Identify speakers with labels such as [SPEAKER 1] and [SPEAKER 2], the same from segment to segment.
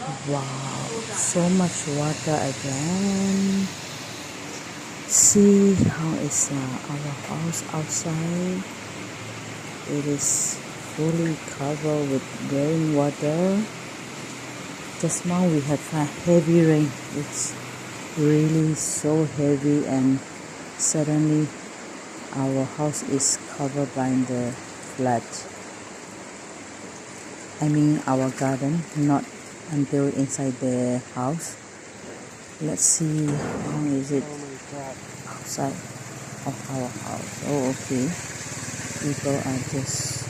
[SPEAKER 1] Wow, so much water again. See how is our house outside. It is fully covered with rainwater. Just now we have a heavy rain. It's really so heavy, and suddenly our house is covered by the flood. I mean our garden, not until inside the house. Let's see how is it outside of our house. Oh, okay. People are just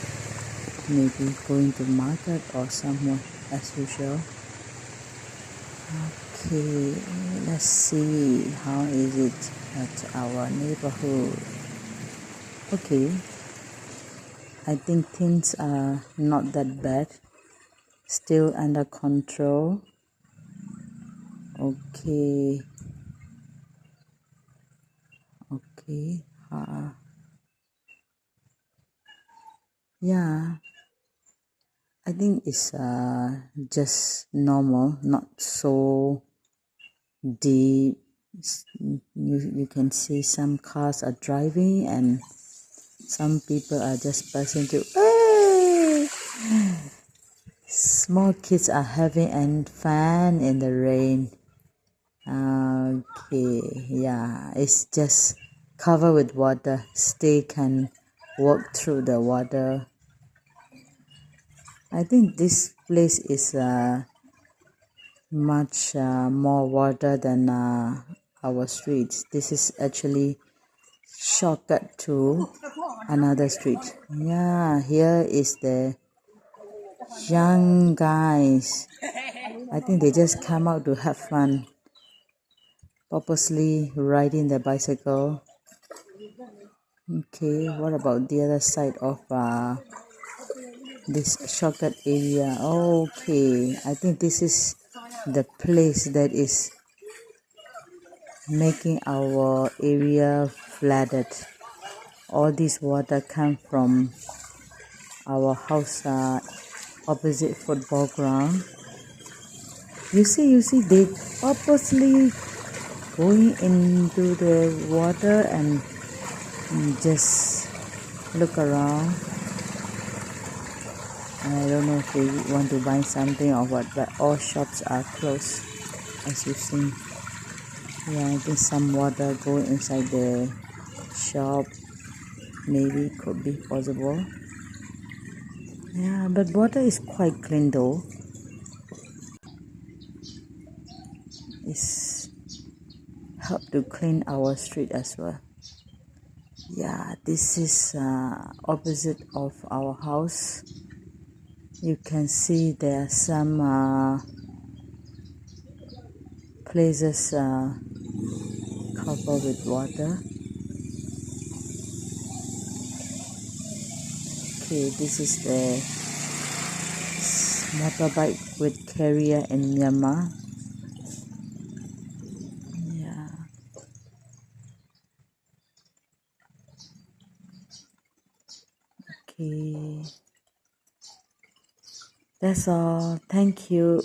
[SPEAKER 1] maybe going to market or somewhere as usual. Okay, let's see how is it at our neighborhood. Okay, I think things are not that bad. Still under control. Okay. Okay. Yeah, I think it's just normal, not so deep. You can see some cars are driving and some people are just passing through. Hey! Small kids are having fun in the rain. Okay, yeah, it's just covered with water. Still can walk through the water. I think this place is much more water than our streets. This is actually shortcut to another street. Yeah, here is the young guys. I think they just come out to have fun, purposely riding the bicycle. Okay, what about the other side of this shortcut area? Okay, I think this is the place that is making our area flooded. All this water come from our house opposite football ground. You see, they purposely going into the water and just look around. I don't know if they want to buy something or what, but all shops are closed, as you see. Yeah, I think some water go inside the shop. Maybe could be possible. Yeah, but water is quite clean though. It's help to clean our street as well. Yeah, this is opposite of our house. You can see there are some places covered with water. Okay, this is the motorbike with carrier in Myanmar. Yeah. Okay. That's all. Thank you.